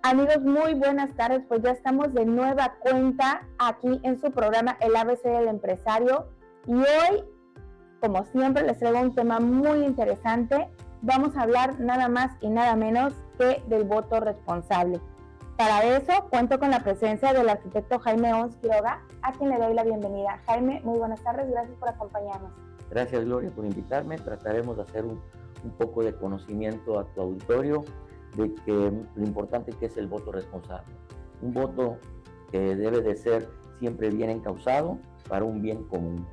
Amigos, muy buenas tardes, pues ya estamos de nueva cuenta aquí en su programa El ABC del Empresario y hoy, como siempre, les traigo un tema muy interesante. Vamos a hablar nada más y nada menos que del voto responsable. Para eso cuento con la presencia del arquitecto Jaime Ons Quiroga, a quien le doy la bienvenida. Jaime, muy buenas tardes, gracias por acompañarnos. Gracias, Gloria, por invitarme. Trataremos de hacer un poco de conocimiento a tu auditorio de que lo importante que es el voto responsable. Un voto que debe de ser siempre bien encauzado para un bien común.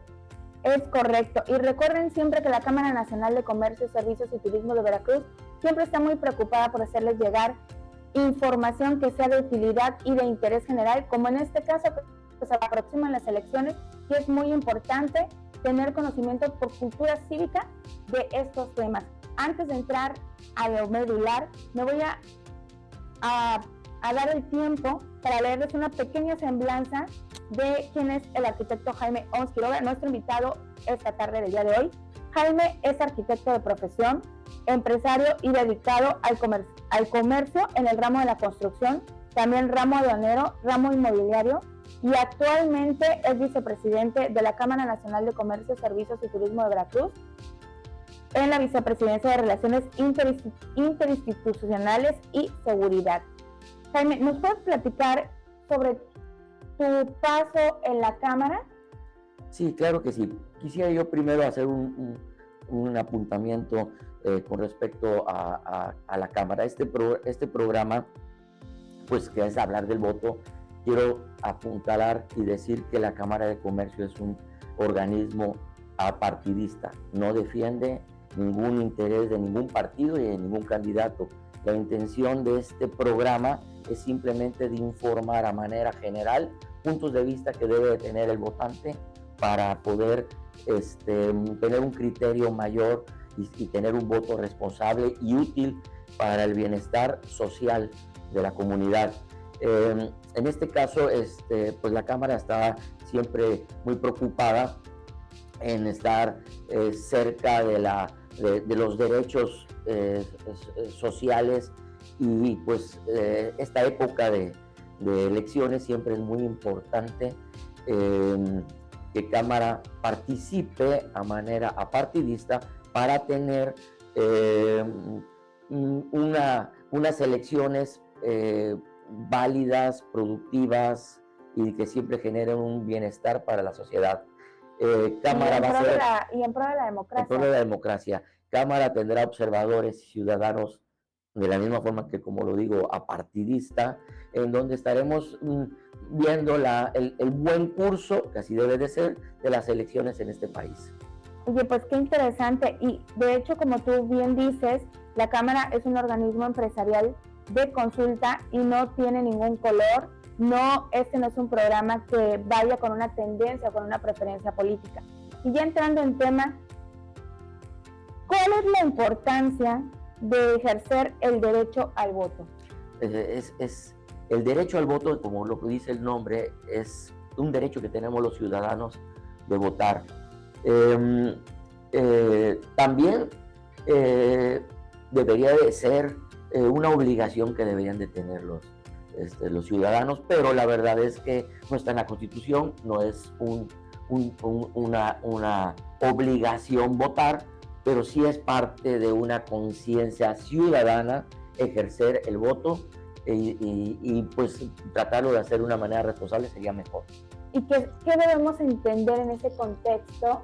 Es correcto. Y recuerden siempre que la Cámara Nacional de Comercio, Servicios y Turismo de Veracruz siempre está muy preocupada por hacerles llegar información que sea de utilidad y de interés general, como en este caso que se aproximan las elecciones, y es muy importante tener conocimiento por cultura cívica de estos temas. Antes de entrar a lo medular, me voy a dar el tiempo para leerles una pequeña semblanza de quién es el arquitecto Jaime Ons Quiroga, nuestro invitado esta tarde del día de hoy. Jaime es arquitecto de profesión, empresario y dedicado al comercio en el ramo de la construcción, también ramo aduanero, ramo inmobiliario, y actualmente es vicepresidente de la Cámara Nacional de Comercio, Servicios y Turismo de Veracruz, en la Vicepresidencia de Relaciones Interinstitucionales y Seguridad. Jaime, ¿nos puedes platicar sobre tu paso en la Cámara? Sí, claro que sí. Quisiera yo primero hacer un apuntamiento con respecto a la Cámara. Este programa, pues que es hablar del voto, quiero apuntalar y decir que la Cámara de Comercio es un organismo apartidista, no defiende ningún interés de ningún partido y de ningún candidato. La intención de este programa es simplemente de informar a manera general puntos de vista que debe tener el votante para poder tener un criterio mayor y tener un voto responsable y útil para el bienestar social de la comunidad. En este caso, pues la Cámara está siempre muy preocupada en estar cerca de los derechos sociales y pues esta época de elecciones siempre es muy importante que Cámara participe a manera apartidista para tener unas elecciones válidas, productivas y que siempre generen un bienestar para la sociedad. Cámara va a ser y en pro de la democracia. En pro de la democracia. Cámara tendrá observadores y ciudadanos de la misma forma que, como lo digo, apartidista, en donde estaremos viendo el buen curso, que así debe de ser, de las elecciones en este país. Oye, pues qué interesante. Y de hecho, como tú bien dices, la Cámara es un organismo empresarial de consulta y no tiene ningún color. No, este no es un programa que vaya con una tendencia o con una preferencia política. Y ya entrando en tema, ¿cuál es la importancia de ejercer el derecho al voto? El derecho al voto, como lo que dice el nombre, es un derecho que tenemos los ciudadanos de votar. También debería de ser una obligación que deberían de tener los ciudadanos, pero la verdad es que no está en la Constitución, no es una obligación votar, pero sí es parte de una conciencia ciudadana ejercer el voto y pues tratarlo de hacer de una manera responsable sería mejor. ¿Y qué debemos entender en ese contexto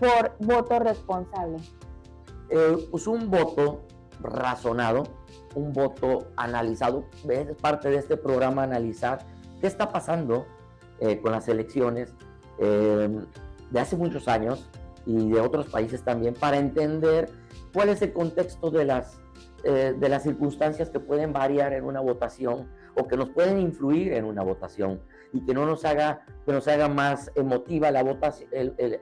por voto responsable? Pues un voto razonado, un voto analizado. Es parte de este programa analizar qué está pasando con las elecciones de hace muchos años y de otros países también, para entender cuál es el contexto de las circunstancias que pueden variar en una votación o que nos pueden influir en una votación y que nos haga más emotiva la votación,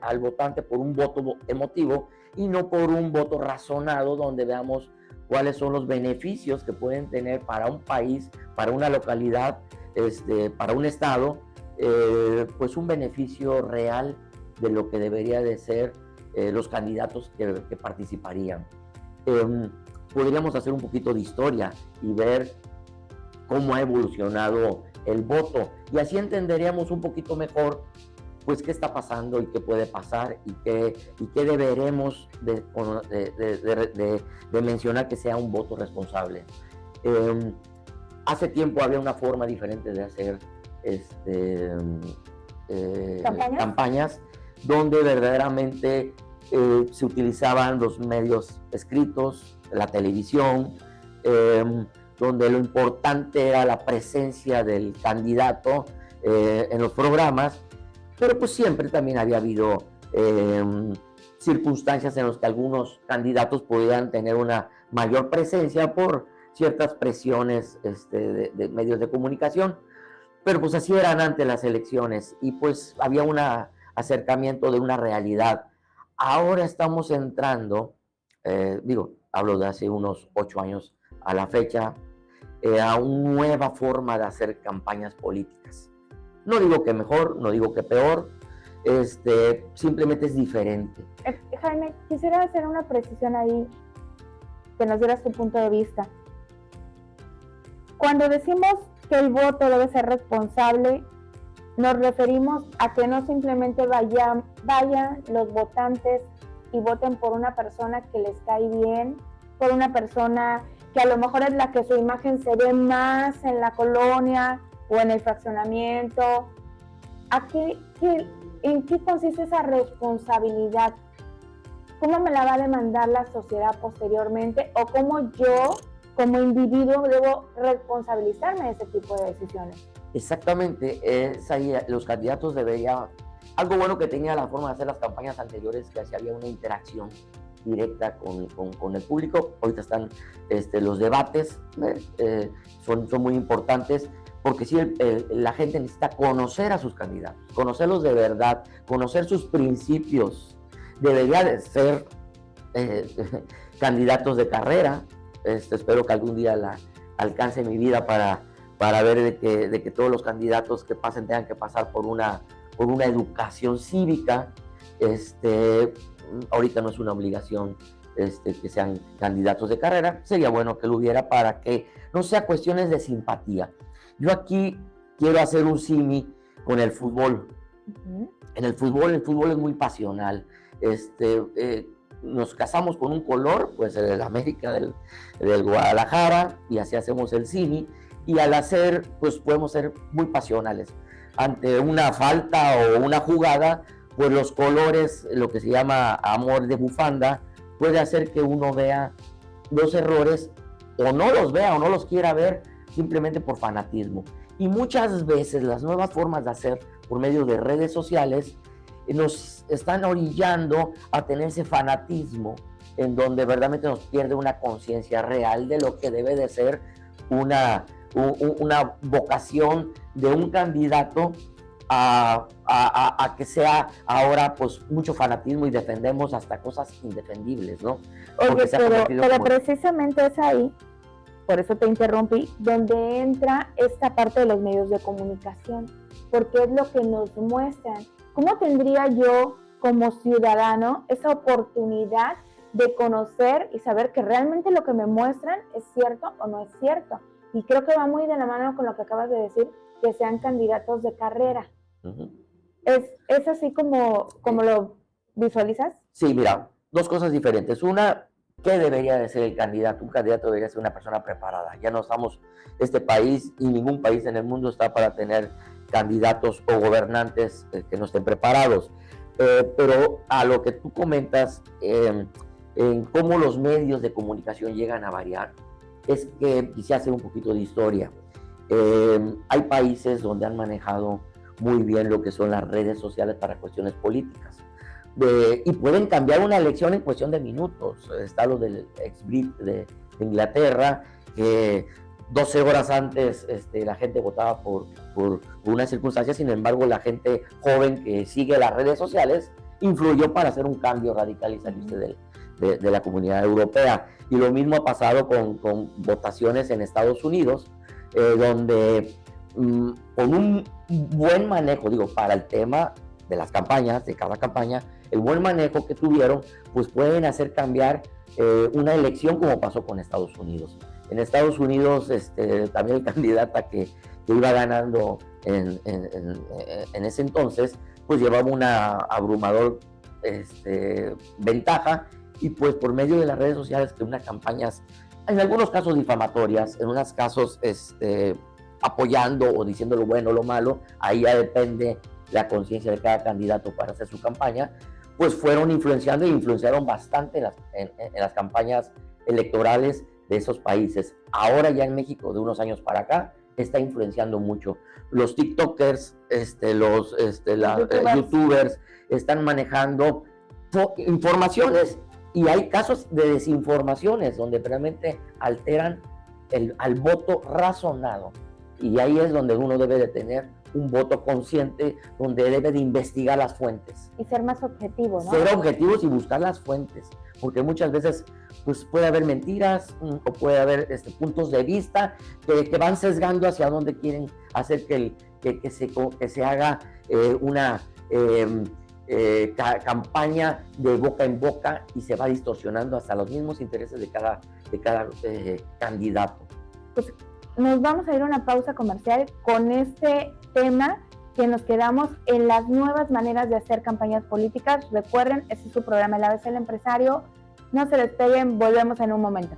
al votante por un voto emotivo y no por un voto razonado donde veamos cuáles son los beneficios que pueden tener para un país, para una localidad, para un estado, pues un beneficio real de lo que debería de ser los candidatos que participarían. Podríamos hacer un poquito de historia y ver cómo ha evolucionado el voto, y así entenderíamos un poquito mejor pues qué está pasando y qué puede pasar y qué deberemos de mencionar que sea un voto responsable. Hace tiempo había una forma diferente de hacer campañas donde verdaderamente se utilizaban los medios escritos, la televisión, donde lo importante era la presencia del candidato en los programas, pero pues siempre también había habido circunstancias en las que algunos candidatos podían tener una mayor presencia por ciertas presiones de medios de comunicación, pero pues así eran antes las elecciones y pues había un acercamiento de una realidad. Ahora estamos entrando, hablo de hace unos 8 años a la fecha, a una nueva forma de hacer campañas políticas. No digo que mejor, no digo que peor, simplemente es diferente. Jaime, quisiera hacer una precisión ahí, que nos dieras tu punto de vista. Cuando decimos que el voto debe ser responsable, nos referimos a que no simplemente vayan los votantes y voten por una persona que les cae bien, por una persona que a lo mejor es la que su imagen se ve más en la colonia o en el fraccionamiento. ¿En qué consiste esa responsabilidad? ¿Cómo me la va a demandar la sociedad posteriormente? ¿O cómo yo, como individuo, debo responsabilizarme de ese tipo de decisiones? Exactamente, los candidatos deberían... Algo bueno que tenía la forma de hacer las campañas anteriores, que había una interacción directa con el público. Ahorita están los debates, son muy importantes, porque sí, la gente necesita conocer a sus candidatos, conocerlos de verdad, conocer sus principios. Debería de ser candidatos de carrera. Espero que algún día alcance mi vida para ver de que todos los candidatos que pasen tengan que pasar por una educación cívica. Ahorita no es una obligación que sean candidatos de carrera. Sería bueno que lo hubiera para que no sea cuestiones de simpatía. Yo aquí quiero hacer un símil con el fútbol. Uh-huh. El fútbol es muy pasional. Nos casamos con un color, pues el América del Guadalajara, y así hacemos el símil, y al hacer, pues podemos ser muy pasionales. Ante una falta o una jugada, pues los colores, lo que se llama amor de bufanda, puede hacer que uno vea los errores, o no los vea o no los quiera ver, simplemente por fanatismo. Y muchas veces las nuevas formas de hacer por medio de redes sociales nos están orillando a tener ese fanatismo, en donde verdaderamente nos pierde una conciencia real de lo que debe de ser una vocación de un candidato a que sea ahora pues mucho fanatismo y defendemos hasta cosas indefendibles, ¿no? Oye, pero precisamente es ahí, por eso te interrumpí, donde entra esta parte de los medios de comunicación, porque es lo que nos muestran. ¿Cómo tendría yo como ciudadano esa oportunidad de conocer y saber que realmente lo que me muestran es cierto o no es cierto? Y creo que va muy de la mano con lo que acabas de decir, que sean candidatos de carrera. Uh-huh. ¿Es así como lo visualizas? Sí, mira, dos cosas diferentes. Una, ¿qué debería de ser el candidato? Un candidato debería ser una persona preparada. Ya no estamos, este país y ningún país en el mundo está para tener candidatos o gobernantes que no estén preparados. Pero a lo que tú comentas, en cómo los medios de comunicación llegan a variar, es que quisiera hacer un poquito de historia. Hay países donde han manejado muy bien lo que son las redes sociales para cuestiones políticas. Y pueden cambiar una elección en cuestión de minutos. Está lo del ex-Brit de Inglaterra, que 12 horas antes la gente votaba por una circunstancia. Sin embargo, la gente joven que sigue las redes sociales influyó para hacer un cambio radical y salirse de la comunidad europea. Y lo mismo ha pasado con votaciones en Estados Unidos, donde con un buen manejo, para el tema de las campañas, de cada campaña, el buen manejo que tuvieron, pues pueden hacer cambiar una elección como pasó con Estados Unidos. En Estados Unidos, también el candidato que iba ganando en ese entonces, pues llevaba una abrumador ventaja, y pues por medio de las redes sociales, que unas campañas, en algunos casos difamatorias, en unos casos apoyando o diciendo lo bueno o lo malo, ahí ya depende la conciencia de cada candidato para hacer su campaña, pues fueron influenciando, y influenciaron bastante en las campañas electorales de esos países. Ahora ya en México, de unos años para acá, está influenciando mucho. Los TikTokers, los YouTubers están manejando informaciones, y hay casos de desinformaciones donde realmente alteran al voto razonado. Y ahí es donde uno debe de tener un voto consciente, donde debe de investigar las fuentes. Y ser más objetivo, ¿no? Ser objetivos y buscar las fuentes, porque muchas veces pues, puede haber mentiras, o puede haber puntos de vista que van sesgando hacia donde quieren hacer que se haga una campaña de boca en boca, y se va distorsionando hasta los mismos intereses de cada candidato. Pues nos vamos a ir a una pausa comercial con este tema, que nos quedamos en las nuevas maneras de hacer campañas políticas. Recuerden, este es su programa, El ABC del Empresario. No se despeguen, volvemos en un momento.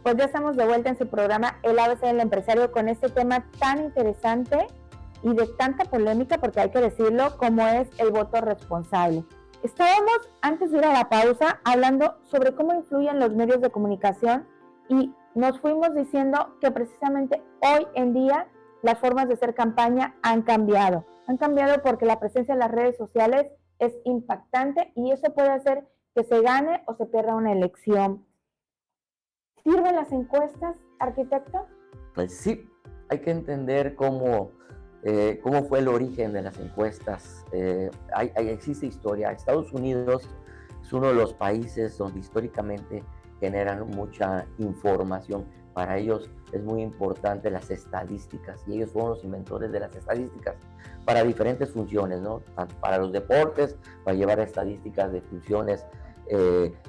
Pues ya estamos de vuelta en su programa El ABC del Empresario, con este tema tan interesante y de tanta polémica, porque hay que decirlo, como es el voto responsable. Estábamos, antes de ir a la pausa, hablando sobre cómo influyen los medios de comunicación, y nos fuimos diciendo que precisamente hoy en día las formas de hacer campaña han cambiado. Han cambiado porque la presencia en las redes sociales es impactante, y eso puede hacer que se gane o se pierda una elección. ¿Sirven las encuestas, arquitecto? Pues sí, hay que entender cómo fue el origen de las encuestas. Existe historia. Estados Unidos es uno de los países donde históricamente generan mucha información. Para ellos es muy importante las estadísticas y ellos fueron los inventores de las estadísticas para diferentes funciones, ¿no? Tanto para los deportes, para llevar estadísticas de funciones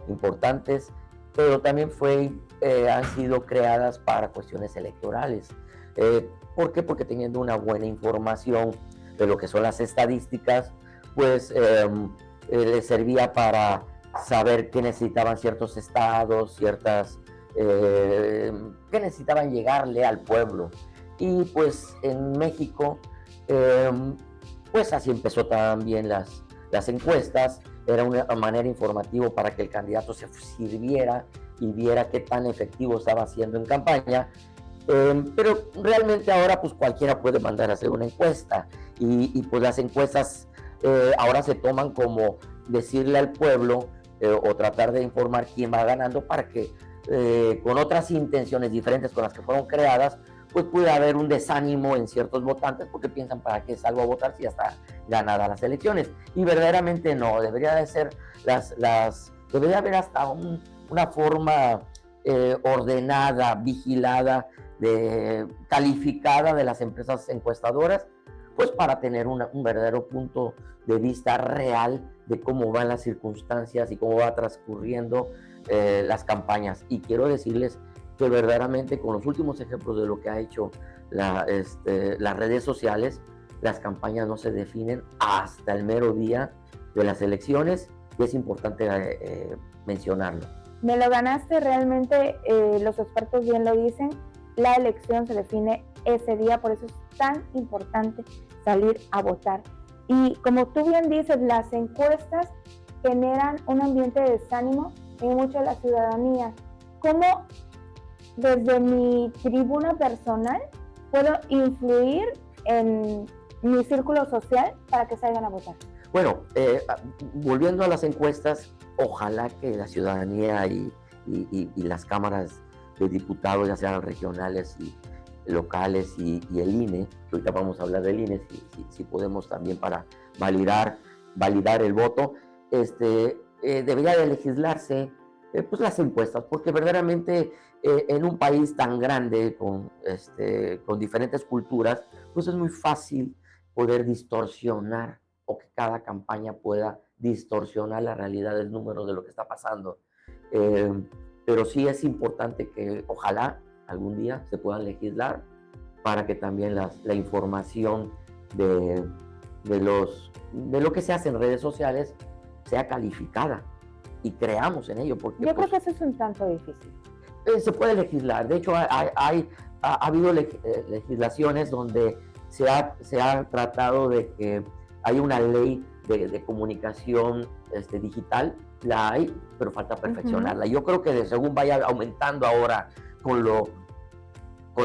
importantes, pero también han sido creadas para cuestiones electorales. ¿Por qué? Porque teniendo una buena información de lo que son las estadísticas, pues les servía para saber qué necesitaban ciertos estados, qué necesitaban llegarle al pueblo. Y pues en México, pues así empezó también las encuestas. Era una manera informativa para que el candidato se sirviera y viera qué tan efectivo estaba haciendo en campaña. Pero realmente ahora pues cualquiera puede mandar a hacer una encuesta y pues las encuestas ahora se toman como decirle al pueblo o tratar de informar quién va ganando para que con otras intenciones diferentes con las que fueron creadas, pues puede haber un desánimo en ciertos votantes porque piensan para qué salgo a votar si ya está ganada las elecciones. Y verdaderamente no, debería de ser debería haber hasta una forma ordenada, vigilada, calificada de las empresas encuestadoras, pues para tener un verdadero punto de vista real de cómo van las circunstancias y cómo va transcurriendo las campañas. Y quiero decirles que verdaderamente con los últimos ejemplos de lo que ha hecho las redes sociales, las campañas no se definen hasta el mero día de las elecciones y es importante mencionarlo. Me lo ganaste, realmente los expertos bien lo dicen, la elección se define ese día, por eso es tan importante salir a votar. Y como tú bien dices, las encuestas generan un ambiente de desánimo en mucha de la ciudadanía. ¿Cómo desde mi tribuna personal puedo influir en mi círculo social para que salgan a votar? Bueno, volviendo a las encuestas, ojalá que la ciudadanía y las cámaras de diputados, ya sean regionales y locales y el INE, que ahorita vamos a hablar del INE, si podemos también para validar el voto, debería de legislarse pues las encuestas, porque verdaderamente en un país tan grande con diferentes culturas, pues es muy fácil poder distorsionar o que cada campaña pueda distorsionar la realidad del número de lo que está pasando. Pero sí es importante que ojalá algún día se puedan legislar para que también la información de lo que se hace en redes sociales sea calificada y creamos en ello. Porque, yo creo que eso es un tanto difícil. Se puede legislar. De hecho, ha habido legislaciones donde se ha tratado de que hay una ley de comunicación digital, la hay, pero falta perfeccionarla. Yo creo que según vaya aumentando ahora con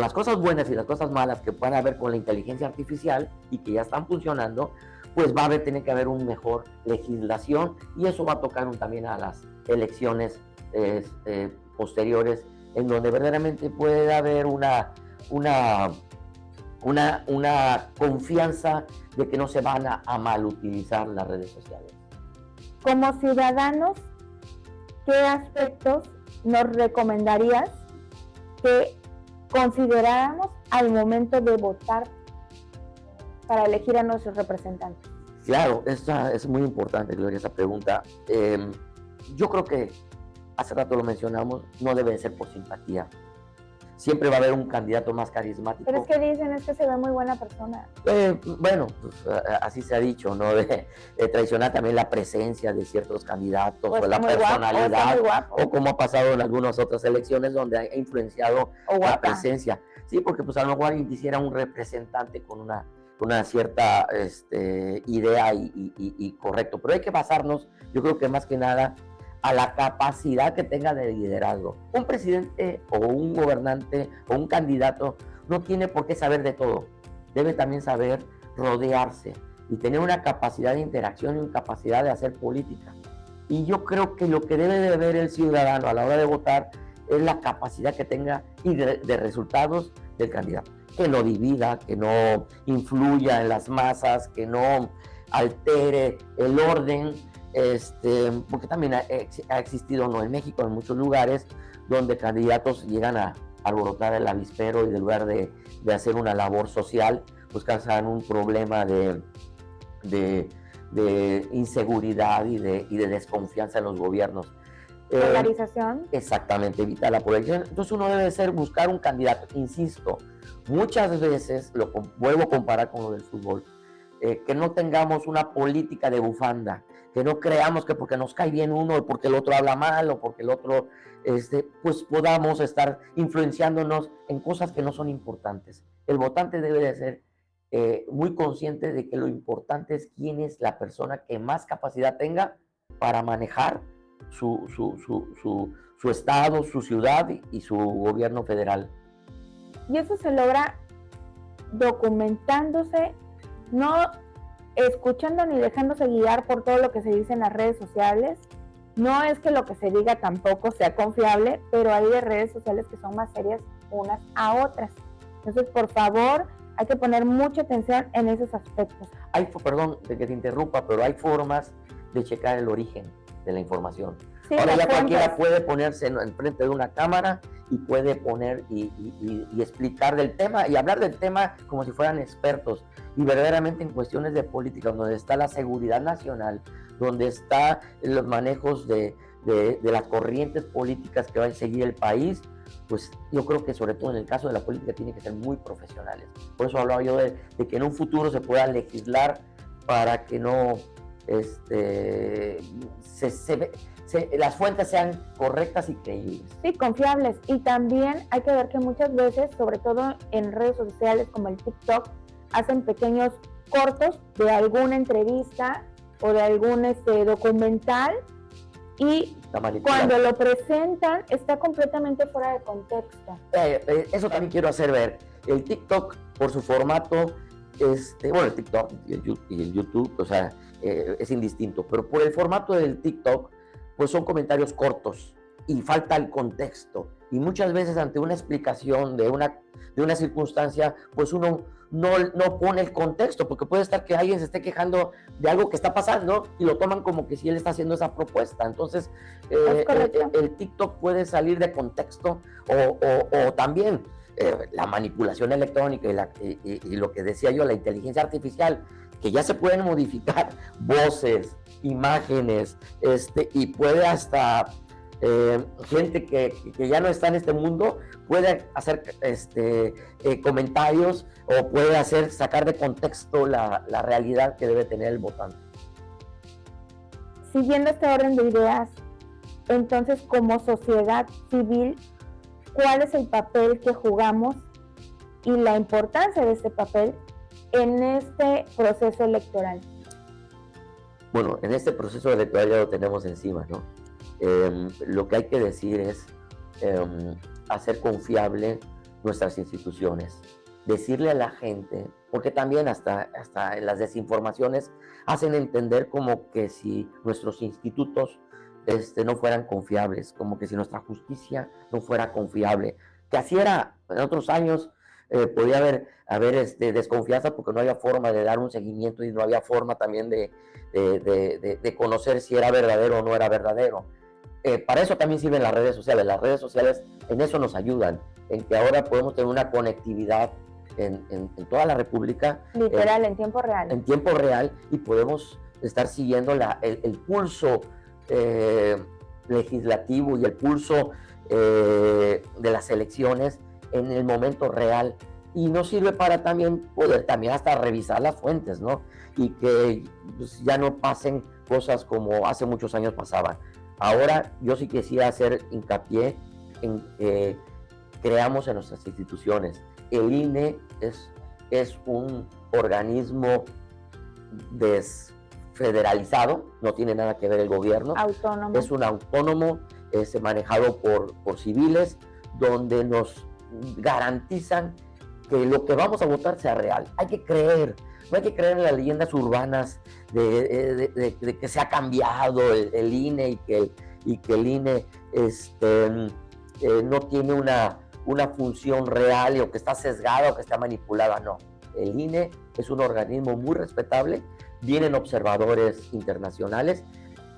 las cosas buenas y las cosas malas que puedan haber con la inteligencia artificial y que ya están funcionando, pues tiene que haber una mejor legislación y eso va a tocar también a las elecciones posteriores, en donde verdaderamente puede haber una confianza de que no se van a mal utilizar las redes sociales. Como ciudadanos, ¿qué aspectos nos recomendarías que consideráramos al momento de votar para elegir a nuestros representantes? Claro, esa es muy importante, Gloria, esa pregunta. Yo creo que, hace rato lo mencionamos, no debe ser por simpatía. Siempre va a haber un candidato más carismático. Pero es que dicen, es que se ve muy buena persona. Bueno, pues así se ha dicho, ¿no? De traicionar también la presencia de ciertos candidatos o la personalidad, o como ha pasado en algunas otras elecciones donde ha influenciado la presencia. Sí, porque pues a lo mejor alguien quisiera un representante con una cierta idea y correcto, pero hay que basarnos, yo creo que más que nada, a la capacidad que tenga de liderazgo. Un presidente o un gobernante o un candidato no tiene por qué saber de todo. Debe también saber rodearse y tener una capacidad de interacción y una capacidad de hacer política. Y yo creo que lo que debe de ver el ciudadano a la hora de votar es la capacidad que tenga y de resultados del candidato. que no divida, que no influya en las masas, que no altere el orden, porque también ha existido, no en México, en muchos lugares, donde candidatos llegan a alborotar el avispero y en lugar de hacer una labor social, pues causan un problema de inseguridad y de desconfianza en los gobiernos. Polarización. Exactamente, evita la polarización. Entonces uno debe buscar un candidato, insisto, muchas veces, vuelvo a comparar con lo del fútbol, que no tengamos una política de bufanda, que no creamos que porque nos cae bien uno o porque el otro habla mal o porque el otro, pues podamos estar influenciándonos en cosas que no son importantes. El votante debe de ser muy consciente de que lo importante es quién es la persona que más capacidad tenga para manejar su estado, su ciudad y su gobierno federal. Y eso se logra documentándose, no escuchando ni dejándose guiar por todo lo que se dice en las redes sociales. No es que lo que se diga tampoco sea confiable, pero hay de redes sociales que son más serias unas a otras. Entonces, por favor, hay que poner mucha atención en esos aspectos. Perdón de que te interrumpa, pero hay formas de checar el origen de la información. Sí, ahora ya cualquiera puede ponerse enfrente de una cámara y puede poner y explicar del tema y hablar del tema como si fueran expertos, y verdaderamente en cuestiones de política, donde está la seguridad nacional, donde están los manejos de las corrientes políticas que va a seguir el país, pues yo creo que sobre todo en el caso de la política tiene que ser muy profesionales. Por eso hablaba yo de que en un futuro se pueda legislar para que no las fuentes sean correctas y creíbles. Sí, confiables. Y también hay que ver que muchas veces, sobre todo en redes sociales como el TikTok, hacen pequeños cortos de alguna entrevista o de algún documental, y cuando lo presentan está completamente fuera de contexto. Eso también quiero hacer ver. El TikTok, por su formato, el TikTok y el YouTube, o sea, es indistinto, pero por el formato del TikTok, pues son comentarios cortos y falta el contexto. Y muchas veces ante una explicación de una circunstancia, pues uno no pone el contexto, porque puede estar que alguien se esté quejando de algo que está pasando y lo toman como que si él está haciendo esa propuesta. Entonces, el TikTok puede salir de contexto o también la manipulación electrónica y lo que decía yo, la inteligencia artificial, que ya se pueden modificar voces, imágenes, y puede hasta gente que ya no está en este mundo puede hacer comentarios o puede sacar de contexto la realidad que debe tener el votante. Siguiendo este orden de ideas, entonces, como sociedad civil, ¿cuál es el papel que jugamos y la importancia de este papel en este proceso electoral? Bueno, en este proceso electoral ya lo tenemos encima, ¿no? Lo que hay que decir es hacer confiable nuestras instituciones, decirle a la gente, porque también hasta en las desinformaciones hacen entender como que si nuestros institutos no fueran confiables, como que si nuestra justicia no fuera confiable, que así era en otros años. Podía haber desconfianza porque no había forma de dar un seguimiento y no había forma también de conocer si era verdadero o no era verdadero. Para eso también sirven las redes sociales. Las redes sociales en eso nos ayudan, en que ahora podemos tener una conectividad en toda la República. Literal, en tiempo real. En tiempo real, y podemos estar siguiendo el pulso legislativo y el pulso de las elecciones en el momento real, y nos sirve para también poder también hasta revisar las fuentes, ¿no? Y que pues, ya no pasen cosas como hace muchos años pasaban. Ahora yo sí quisiera hacer hincapié en que creamos en nuestras instituciones. El INE es un organismo desfederalizado, no tiene nada que ver el gobierno. Autónomo. Es un autónomo, manejado por civiles, donde nos garantizan que lo que vamos a votar sea real. Hay que creer, no hay que creer en las leyendas urbanas de que se ha cambiado el INE y que el INE no tiene una función real o que está sesgada o que está manipulada, no. El INE es un organismo muy respetable, vienen observadores internacionales,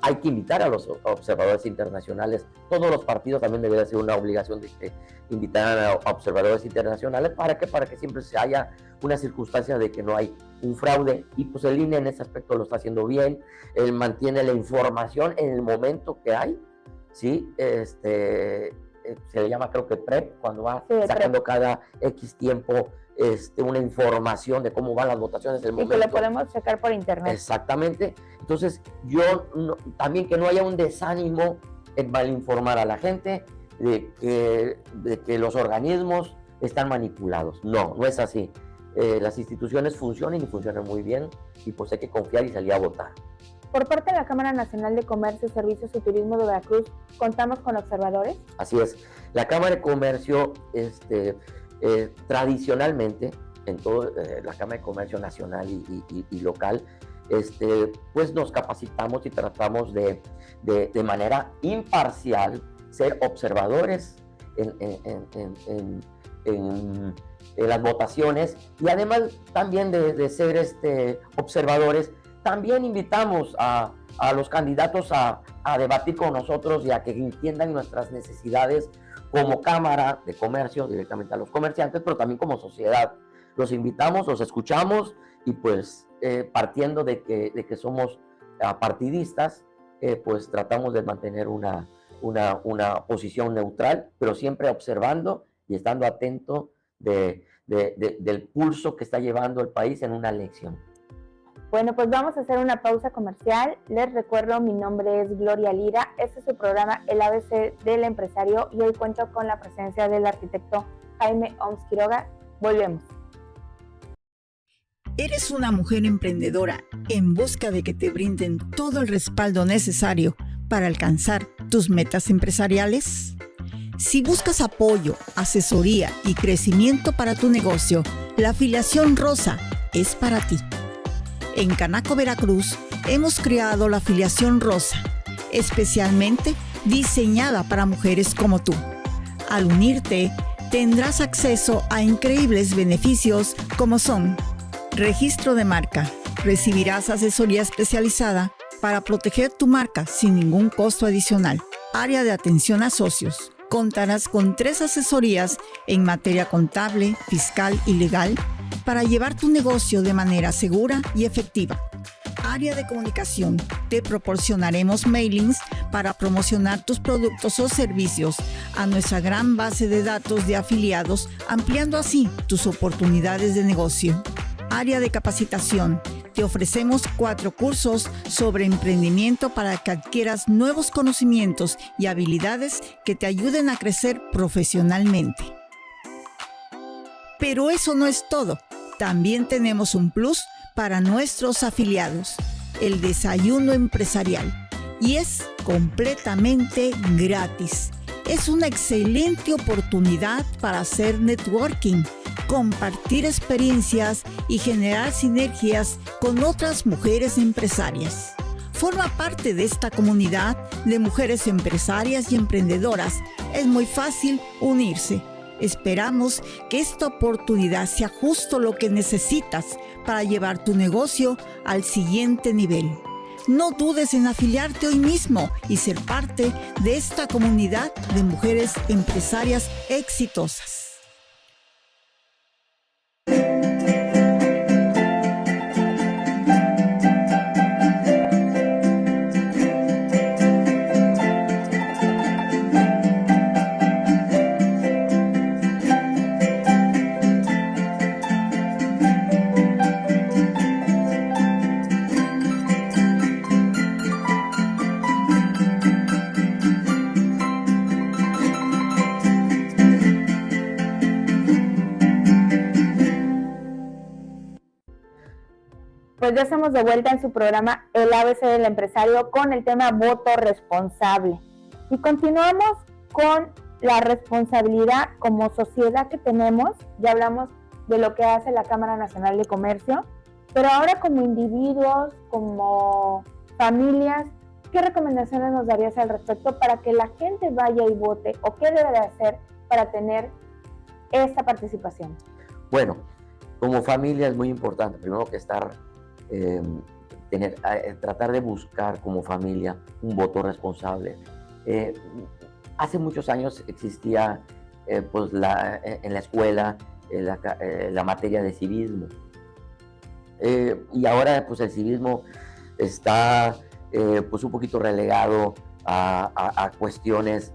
hay que invitar a los observadores internacionales, todos los partidos también debería ser una obligación de que invitaran a observadores internacionales, ¿para qué? Para que siempre se haya una circunstancia de que no hay un fraude, y pues el INE en ese aspecto lo está haciendo bien, él mantiene la información en el momento que hay, ¿sí? Se le llama creo que PREP, cuando va sacando cada X tiempo una información de cómo van las votaciones del momento. Y que lo podemos checar por internet. Exactamente. Entonces, también que no haya un desánimo en malinformar a la gente de que los organismos están manipulados. No, no es así. Las instituciones funcionan y funcionan muy bien, y pues hay que confiar y salir a votar. Por parte de la Cámara Nacional de Comercio, Servicios y Turismo de Veracruz, ¿contamos con observadores? Así es. La Cámara de Comercio, tradicionalmente, en todo la Cámara de Comercio nacional y local, pues nos capacitamos y tratamos de manera imparcial ser observadores en las votaciones, y además también de ser observadores, también invitamos a los candidatos a debatir con nosotros y a que entiendan nuestras necesidades como Cámara de Comercio, directamente a los comerciantes, pero también como sociedad. Los invitamos, los escuchamos, y pues partiendo de que somos partidistas, pues tratamos de mantener una posición neutral, pero siempre observando y estando atento del pulso que está llevando el país en una elección. Bueno, pues vamos a hacer una pausa comercial. Les recuerdo, mi nombre es Gloria Lira. Este es su programa El ABC del Empresario, y hoy cuento con la presencia del arquitecto Jaime Oms Quiroga. Volvemos. ¿Eres una mujer emprendedora en busca de que te brinden todo el respaldo necesario para alcanzar tus metas empresariales? Si buscas apoyo, asesoría y crecimiento para tu negocio, la afiliación Rosa es para ti. En Canaco, Veracruz, hemos creado la afiliación Rosa, especialmente diseñada para mujeres como tú. Al unirte, tendrás acceso a increíbles beneficios como son: registro de marca, recibirás asesoría especializada para proteger tu marca sin ningún costo adicional. Área de atención a socios. Contarás con 3 asesorías en materia contable, fiscal y legal para llevar tu negocio de manera segura y efectiva. Área de comunicación. Te proporcionaremos mailings para promocionar tus productos o servicios a nuestra gran base de datos de afiliados, ampliando así tus oportunidades de negocio. Área de capacitación. Te ofrecemos 4 cursos sobre emprendimiento para que adquieras nuevos conocimientos y habilidades que te ayuden a crecer profesionalmente. Pero eso no es todo. También tenemos un plus para nuestros afiliados: el desayuno empresarial. Y es completamente gratis. Es una excelente oportunidad para hacer networking, compartir experiencias y generar sinergias con otras mujeres empresarias. Forma parte de esta comunidad de mujeres empresarias y emprendedoras. Es muy fácil unirse. Esperamos que esta oportunidad sea justo lo que necesitas para llevar tu negocio al siguiente nivel. No dudes en afiliarte hoy mismo y ser parte de esta comunidad de mujeres empresarias exitosas. Pues ya estamos de vuelta en su programa El ABC del Empresario con el tema voto responsable. Y continuamos con la responsabilidad como sociedad que tenemos. Ya hablamos de lo que hace la Cámara Nacional de Comercio, pero ahora como individuos, como familias, ¿qué recomendaciones nos darías al respecto para que la gente vaya y vote? ¿O qué debe de hacer para tener esta participación? Bueno, como familia es muy importante, primero que tratar de buscar como familia un voto responsable. Hace muchos años existía pues en la escuela la materia de civismo. Y ahora pues el civismo está pues un poquito relegado a cuestiones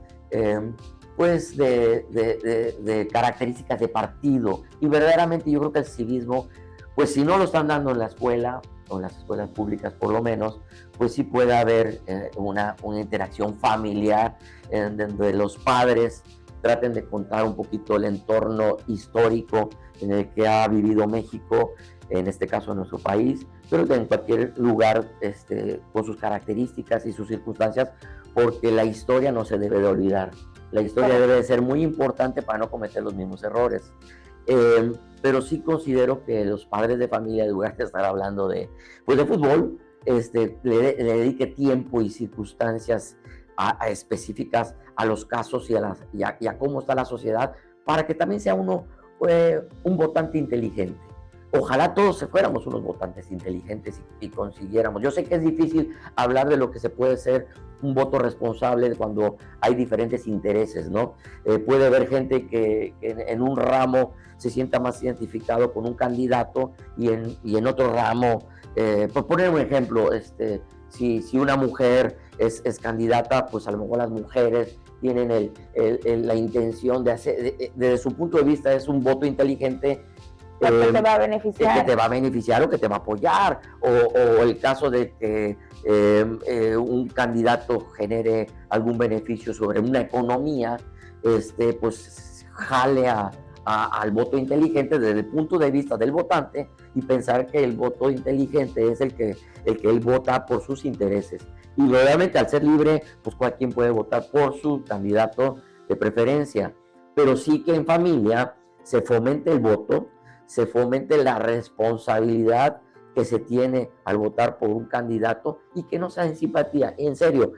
pues de características de partido. Y verdaderamente yo creo que el civismo, pues si no lo están dando en la escuela, o en las escuelas públicas por lo menos, pues sí puede haber una interacción familiar en donde los padres traten de contar un poquito el entorno histórico en el que ha vivido México, en este caso en nuestro país, pero en cualquier lugar con sus características y sus circunstancias, porque la historia no se debe de olvidar. La historia debe de ser muy importante para no cometer los mismos errores. Pero sí considero que los padres de familia, en lugar de estar hablando de fútbol, le dedique tiempo y circunstancias específicas a los casos y a cómo está la sociedad, para que también sea uno un votante inteligente. Ojalá todos fuéramos unos votantes inteligentes y consiguiéramos. Yo sé que es difícil hablar de lo que se puede ser un voto responsable cuando hay diferentes intereses, ¿no? Puede haber gente que en un ramo se sienta más identificado con un candidato y en otro ramo, por poner un ejemplo, si una mujer es candidata, pues a lo mejor las mujeres tienen la intención de hacer, desde su punto de vista es un voto inteligente, que te va a beneficiar. Que te va a beneficiar o que te va a apoyar, o el caso de que un candidato genere algún beneficio sobre una economía, pues jale al voto inteligente desde el punto de vista del votante y pensar que el voto inteligente es el que él vota por sus intereses. Y realmente al ser libre, pues cualquiera puede votar por su candidato de preferencia, pero sí que en familia se fomente el voto, se fomente la responsabilidad que se tiene al votar por un candidato y que no sea en simpatía. En serio,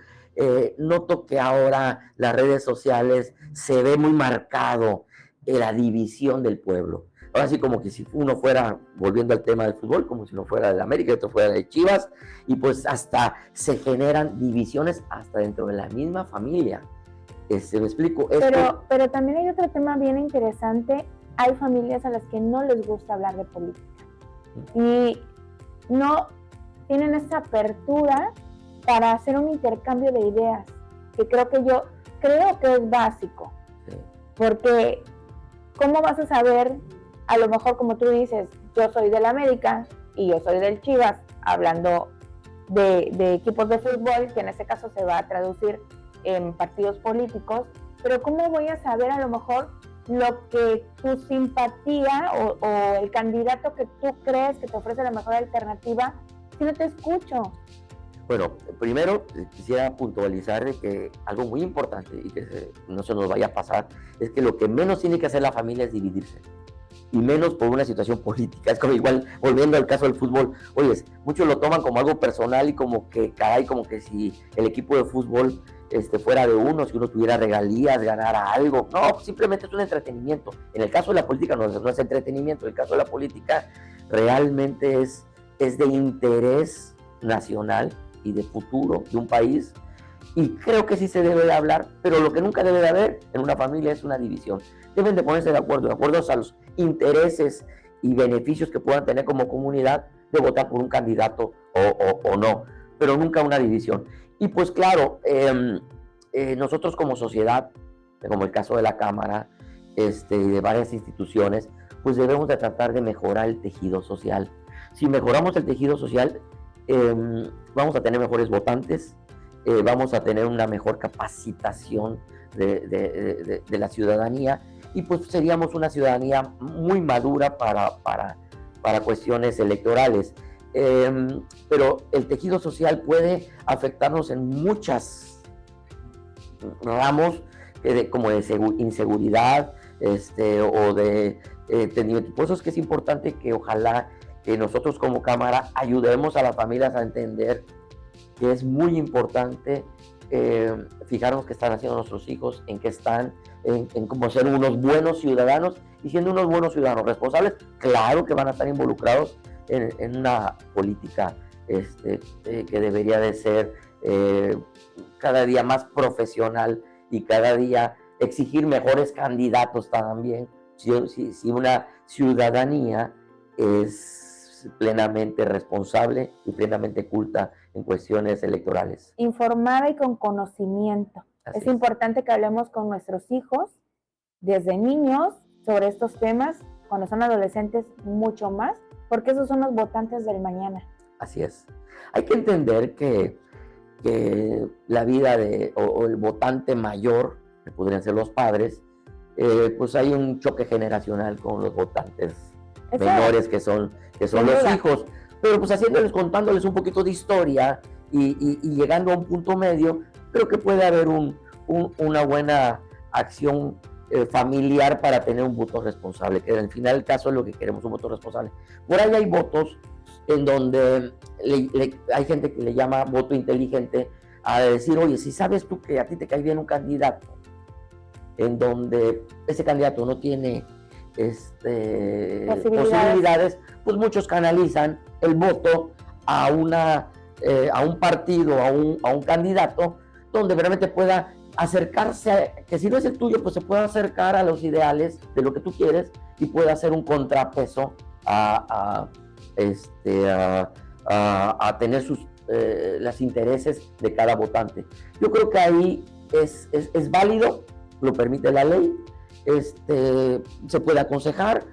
noto que ahora las redes sociales se ve muy marcado la división del pueblo. Ahora sí, como que si uno fuera, volviendo al tema del fútbol, como si no fuera de América y otro fuera de Chivas, y pues hasta se generan divisiones hasta dentro de la misma familia. ¿Me explico? Pero también hay otro tema bien interesante. Hay familias a las que no les gusta hablar de política y no tienen esa apertura para hacer un intercambio de ideas, que creo que es básico, sí. Porque ¿cómo vas a saber? A lo mejor, como tú dices, yo soy del América y yo soy del Chivas, hablando de equipos de fútbol, que en este caso se va a traducir en partidos políticos, pero ¿cómo voy a saber a lo mejor lo que tu simpatía o el candidato que tú crees que te ofrece la mejor alternativa si no te escucho? Bueno, primero quisiera puntualizar de que algo muy importante y que no se nos vaya a pasar es que lo que menos tiene que hacer la familia es dividirse, y menos por una situación política. Es como igual, volviendo al caso del fútbol, oye, muchos lo toman como algo personal y como que, caray, como que si el equipo de fútbol fuera de uno, si uno tuviera regalías, ganara algo. No, simplemente es un entretenimiento. En el caso de la política no es entretenimiento, en el caso de la política realmente es de interés nacional y de futuro de un país, y creo que sí se debe de hablar, pero lo que nunca debe de haber en una familia es una división. Deben de ponerse de acuerdo a los intereses y beneficios que puedan tener como comunidad de votar por un candidato o no, pero nunca una división. Y pues claro, nosotros como sociedad, como el caso de la Cámara y de varias instituciones, pues debemos de tratar de mejorar el tejido social. Si mejoramos el tejido social, vamos a tener mejores votantes, vamos a tener una mejor capacitación de la ciudadanía, y pues seríamos una ciudadanía muy madura para cuestiones electorales. Pero el tejido social puede afectarnos en muchos ramos, como de inseguridad o de entendimiento. Por eso es que es importante que ojalá que nosotros como Cámara ayudemos a las familias a entender que es muy importante fijarnos qué están haciendo nuestros hijos, en qué están, en cómo ser unos buenos ciudadanos, y siendo unos buenos ciudadanos responsables, claro que van a estar involucrados en una política que debería de ser cada día más profesional y cada día exigir mejores candidatos también. Si una ciudadanía es plenamente responsable y plenamente culta en cuestiones electorales. Informada y con conocimiento. Es importante que hablemos con nuestros hijos desde niños sobre estos temas, cuando son adolescentes mucho más, porque esos son los votantes del mañana. Así es. Hay que entender que la vida o el votante mayor, que podrían ser los padres, pues hay un choque generacional con los votantes menores que son los hijos, pero pues contándoles un poquito de historia y llegando a un punto medio, creo que puede haber una buena acción familiar para tener un voto responsable, que al final del caso es lo que queremos, un voto responsable. Por ahí hay votos en donde hay gente que le llama voto inteligente, a decir, oye, si sabes tú que a ti te cae bien un candidato, en donde ese candidato no tiene posibilidades, pues muchos canalizan el voto a un partido, a un candidato, donde realmente pueda acercarse, que si no es el tuyo, pues se pueda acercar a los ideales de lo que tú quieres y pueda hacer un contrapeso a tener los intereses de cada votante. Yo creo que ahí es válido, lo permite la ley, se puede aconsejar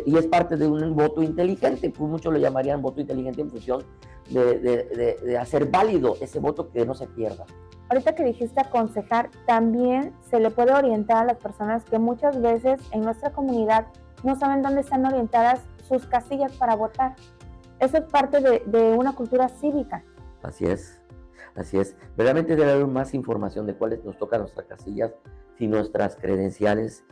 y es parte de un voto inteligente, pues muchos lo llamarían voto inteligente en función de hacer válido ese voto, que no se pierda. Ahorita que dijiste aconsejar, también se le puede orientar a las personas que muchas veces en nuestra comunidad no saben dónde están orientadas sus casillas para votar. Eso es parte de una cultura cívica. Así es. Verdaderamente debe haber más información de cuáles nos tocan nuestras casillas, si nuestras credenciales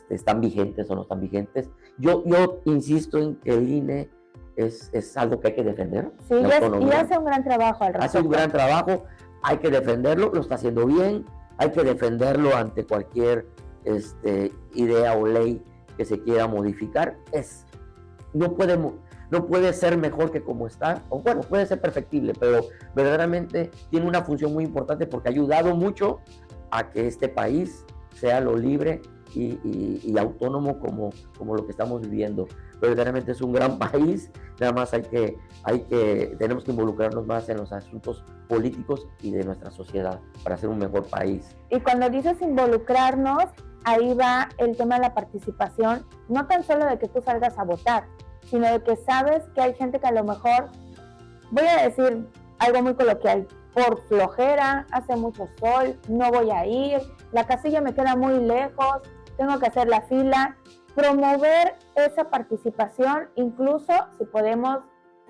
están vigentes o no están vigentes. Yo insisto en que el INE es algo que hay que defender. Sí, y hace un gran trabajo al respecto. Hace un gran trabajo, hay que defenderlo, lo está haciendo bien, hay que defenderlo ante cualquier idea o ley que se quiera modificar. No puede ser mejor que como está, o bueno, puede ser perfectible, pero verdaderamente tiene una función muy importante porque ha ayudado mucho a que este país sea lo libre y autónomo como lo que estamos viviendo. Verdaderamente es un gran país, nada más tenemos que involucrarnos más en los asuntos políticos y de nuestra sociedad para ser un mejor país. Y cuando dices involucrarnos, ahí va el tema de la participación, no tan solo de que tú salgas a votar, sino de que sabes que hay gente que a lo mejor, voy a decir algo muy coloquial, por flojera, hace mucho sol, no voy a ir, la casilla me queda muy lejos, tengo que hacer la fila. Promover esa participación, incluso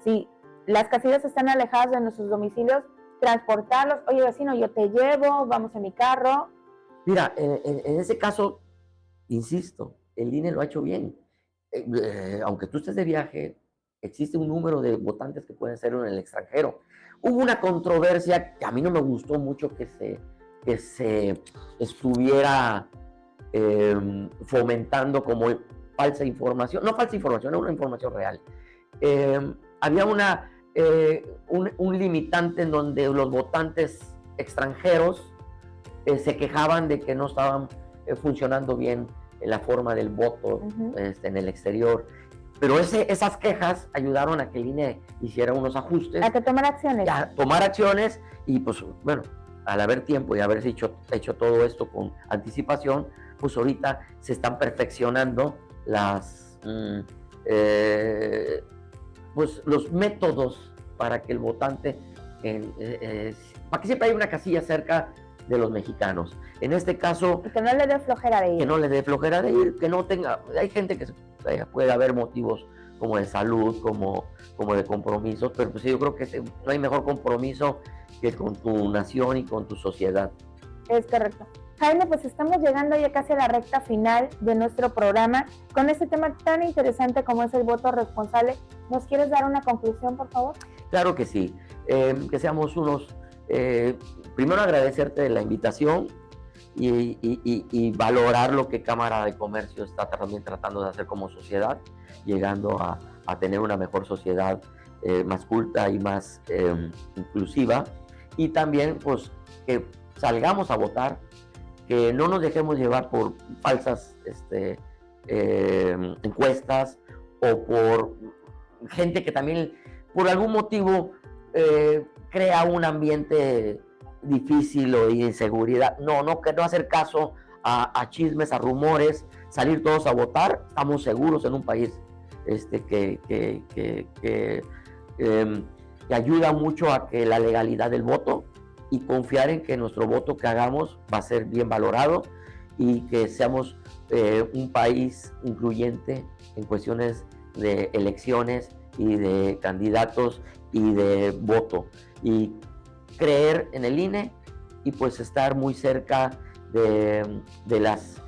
si las casillas están alejadas de nuestros domicilios, transportarlos. Oye, vecino, yo te llevo, vamos en mi carro. Mira, en ese caso, insisto, el INE lo ha hecho bien. Aunque tú estés de viaje, existe un número de votantes que pueden ser en el extranjero. Hubo una controversia que a mí no me gustó mucho que se estuviera fomentando como falsa información, no falsa información, era una información real. Había un limitante en donde los votantes extranjeros se quejaban de que no estaban funcionando bien la forma del voto en el exterior. Pero esas quejas ayudaron a que el INE hiciera unos ajustes. A que tomar acciones. A tomar acciones y pues bueno, al haber tiempo y haberse hecho todo esto con anticipación, pues ahorita se están perfeccionando los métodos para que el votante, para que siempre haya una casilla cerca de los mexicanos. En este caso... Y que no le dé flojera de ir. Que no le dé flojera de ir, que no tenga... Hay gente que puede haber motivos como de salud, como de compromisos, pero pues yo creo que no hay mejor compromiso que con tu nación y con tu sociedad. Es correcto. Jaime, pues estamos llegando ya casi a la recta final de nuestro programa con este tema tan interesante como es el voto responsable. ¿Nos quieres dar una conclusión, por favor? Claro que sí. Que seamos unos primero agradecerte la invitación y valorar lo que Cámara de Comercio está también tratando de hacer como sociedad, llegando a tener una mejor sociedad más culta y más inclusiva, y también pues que salgamos a votar, que no nos dejemos llevar por falsas encuestas o por gente que también por algún motivo crea un ambiente difícil o de inseguridad. No hacer caso a chismes, a rumores, salir todos a votar. Estamos seguros en un país que ayuda mucho a que la legalidad del voto, y confiar en que nuestro voto que hagamos va a ser bien valorado y que seamos un país incluyente en cuestiones de elecciones y de candidatos y de voto, y creer en el INE y pues estar muy cerca de las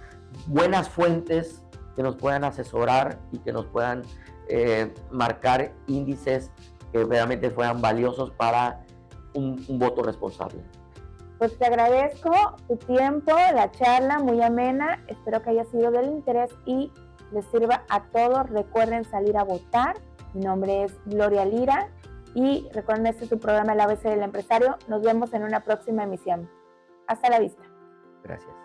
buenas fuentes que nos puedan asesorar y que nos puedan marcar índices que realmente fueran valiosos para un voto responsable. Pues te agradezco tu tiempo, la charla muy amena, espero que haya sido del interés y les sirva a todos. Recuerden salir a votar. Mi nombre es Gloria Lira y recuerden, este es tu programa El ABC del Empresario. Nos vemos en una próxima emisión. Hasta la vista. Gracias.